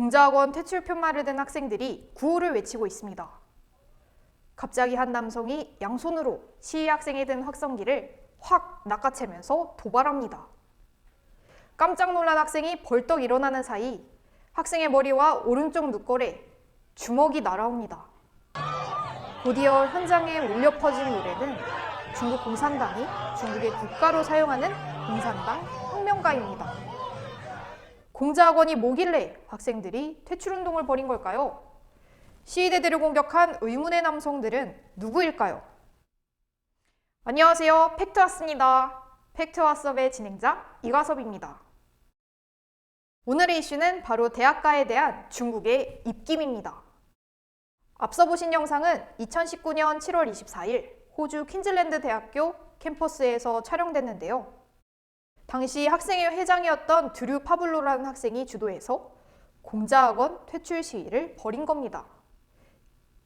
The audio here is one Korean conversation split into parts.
공자학원 퇴출 편말을 든 학생들이 구호를 외치고 있습니다. 갑자기 한 남성이 양손으로 시위 학생이 든 확성기를 확 낚아채면서 도발합니다. 깜짝 놀란 학생이 벌떡 일어나는 사이 학생의 머리와 오른쪽 눈걸에 주먹이 날아옵니다. 곧이어 현장에 울려 퍼진 노래는 중국 공산당이 중국의 국가로 사용하는 공산당 혁명가입니다. 공자학원이 뭐길래 학생들이 퇴출운동을 벌인 걸까요? 시위대들을 공격한 의문의 남성들은 누구일까요? 안녕하세요. 팩트와스입니다. 팩트와스업의 진행자 이가섭입니다. 오늘의 이슈는 바로 대학가에 대한 중국의 입김입니다. 앞서 보신 영상은 2019년 7월 24일 호주 퀸즐랜드 대학교 캠퍼스에서 촬영됐는데요. 당시 학생회 회장이었던 드류 파블로라는 학생이 주도해서 공자학원 퇴출 시위를 벌인 겁니다.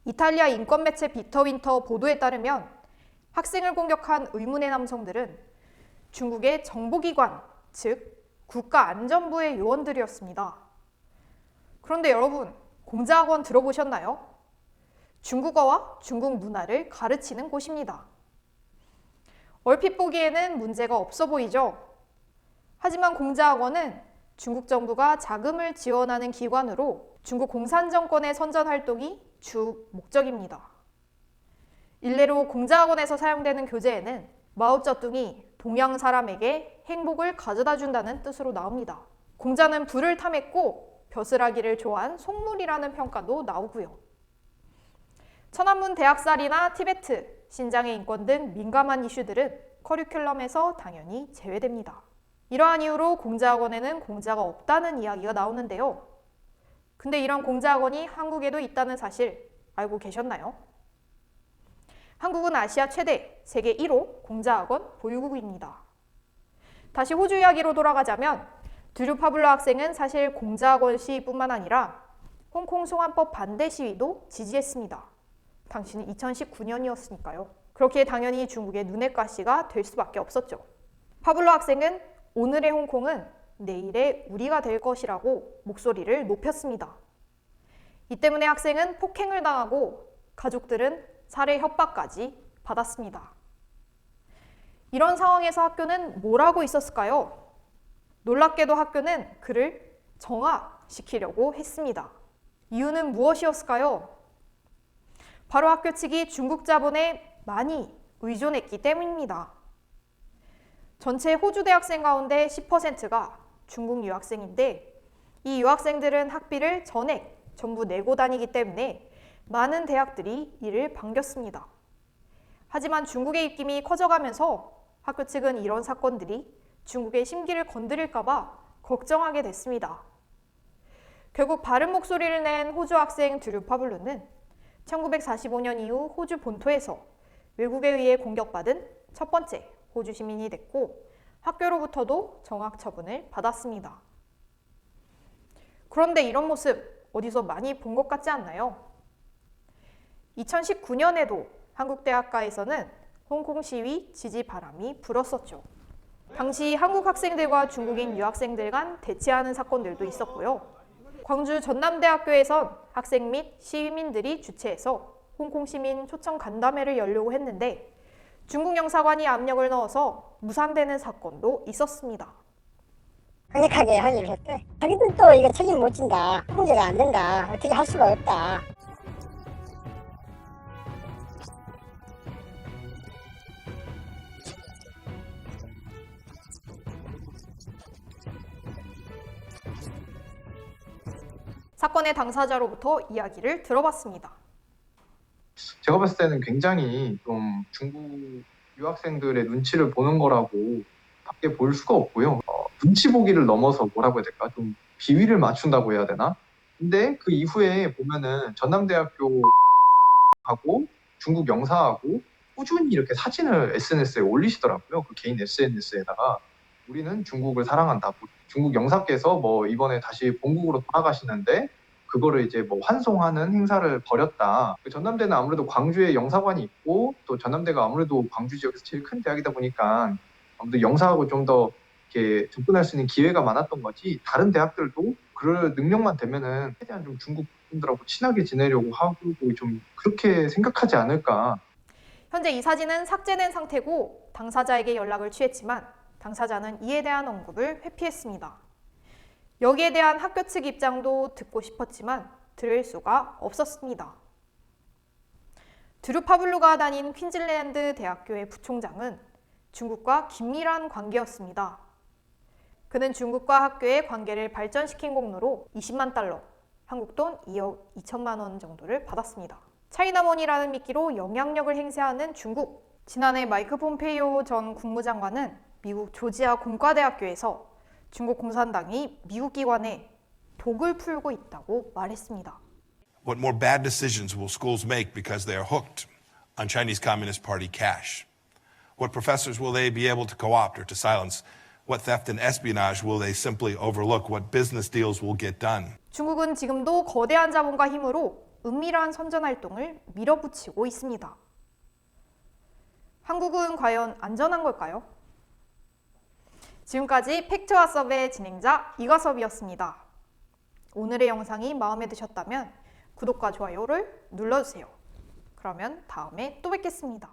이탈리아 인권 매체 비터윈터 보도에 따르면 학생을 공격한 의문의 남성들은 중국의 정보기관, 즉 국가안전부의 요원들이었습니다. 그런데 여러분, 공자학원 들어보셨나요? 중국어와 중국 문화를 가르치는 곳입니다. 얼핏 보기에는 문제가 없어 보이죠? 하지만 공자학원은 중국 정부가 자금을 지원하는 기관으로 중국 공산정권의 선전 활동이 주 목적입니다. 일례로 공자학원에서 사용되는 교재에는 마오쩌둥이 동양 사람에게 행복을 가져다 준다는 뜻으로 나옵니다. 공자는 불을 탐했고 벼슬하기를 좋아한 속물이라는 평가도 나오고요. 천안문 대학살이나 티베트, 신장의 인권 등 민감한 이슈들은 커리큘럼에서 당연히 제외됩니다. 이러한 이유로 공자학원에는 공자가 없다는 이야기가 나오는데요. 근데 이런 공자학원이 한국에도 있다는 사실 알고 계셨나요? 한국은 아시아 최대, 세계 1호 공자학원 보유국입니다. 다시 호주 이야기로 돌아가자면 드류 파블로 학생은 사실 공자학원 시위뿐만 아니라 홍콩 송환법 반대 시위도 지지했습니다. 당시는 2019년이었으니까요. 그렇기에 당연히 중국의 눈엣 가시가 될 수밖에 없었죠. 파블로 학생은 오늘의 홍콩은 내일의 우리가 될 것이라고 목소리를 높였습니다. 이 때문에 학생은 폭행을 당하고 가족들은 살해 협박까지 받았습니다. 이런 상황에서 학교는 뭘 하고 있었을까요? 놀랍게도 학교는 그를 정학시키려고 했습니다. 이유는 무엇이었을까요? 바로 학교 측이 중국 자본에 많이 의존했기 때문입니다. 전체 호주 대학생 가운데 10%가 중국 유학생인데 이 유학생들은 학비를 전액 전부 내고 다니기 때문에 많은 대학들이 이를 반겼습니다. 하지만 중국의 입김이 커져가면서 학교 측은 이런 사건들이 중국의 심기를 건드릴까봐 걱정하게 됐습니다. 결국 바른 목소리를 낸 호주 학생 드류 파블로는 1945년 이후 호주 본토에서 외국에 의해 공격받은 첫 번째 호주 시민이 됐고 학교로부터도 정학 처분을 받았습니다. 그런데 이런 모습 어디서 많이 본 것 같지 않나요? 2019년에도 한국 대학가에서는 홍콩 시위 지지 바람이 불었었죠. 당시 한국 학생들과 중국인 유학생들 간 대치하는 사건들도 있었고요. 광주 전남대학교에선 학생 및 시민들이 주최해서 홍콩 시민 초청 간담회를 열려고 했는데 중국 영사관이 압력을 넣어서 무산되는 사건도 있었습니다. 강력하게 항의를 했대. 자기들 또 이거 책임 못 진다. 통제가 안 된다. 어떻게 할 수가 없다. 사건의 당사자로부터 이야기를 들어봤습니다. 제가 봤을 때는 굉장히 좀 중국 유학생들의 눈치를 보는 거라고 밖에 볼 수가 없고요. 눈치 보기를 넘어서 뭐라고 해야 될까? 좀 비위를 맞춘다고 해야 되나? 근데 그 이후에 보면은 전남대학교 하고 중국 영사하고 꾸준히 이렇게 사진을 SNS에 올리시더라고요. 그 개인 SNS에다가 우리는 중국을 사랑한다. 중국 영사께서 뭐 이번에 다시 본국으로 돌아가시는데 그거를 이제 뭐 환송하는 행사를 벌였다. 전남대는 아무래도 광주에 영사관이 있고 또 전남대가 아무래도 광주 지역에서 제일 큰 대학이다 보니까 아무래도 영사하고 좀 더 이렇게 접근할 수 있는 기회가 많았던 거지 다른 대학들도 그런 그럴 능력만 되면은 최대한 좀 중국 분들하고 친하게 지내려고 하고 좀 그렇게 생각하지 않을까. 현재 이 사진은 삭제된 상태고 당사자에게 연락을 취했지만 당사자는 이에 대한 언급을 회피했습니다. 여기에 대한 학교 측 입장도 듣고 싶었지만 들을 수가 없었습니다. 드류 파블로가 다닌 퀸즐랜드 대학교의 부총장은 중국과 긴밀한 관계였습니다. 그는 중국과 학교의 관계를 발전시킨 공로로 20만 달러, 한국 돈 2억 2천만 원 정도를 받았습니다. 차이나몬이라는 미끼로 영향력을 행사하는 중국. 지난해 마이크 폼페이오 전 국무장관은 미국 조지아 공과대학교에서 중국 공산당이 미국 기관에 독을 풀고 있다고 말했습니다. What more bad decisions will schools make because they are hooked on Chinese Communist Party cash? What professors will they be able to co-opt or to silence? What theft and espionage will they simply overlook? What business deals will get done? 중국은 지금도 거대한 자본과 힘으로 은밀한 선전 활동을 밀어붙이고 있습니다. 한국은 과연 안전한 걸까요? 지금까지 팩트와 서브의 진행자 이가섭이었습니다. 오늘의 영상이 마음에 드셨다면 구독과 좋아요를 눌러주세요. 그러면 다음에 또 뵙겠습니다.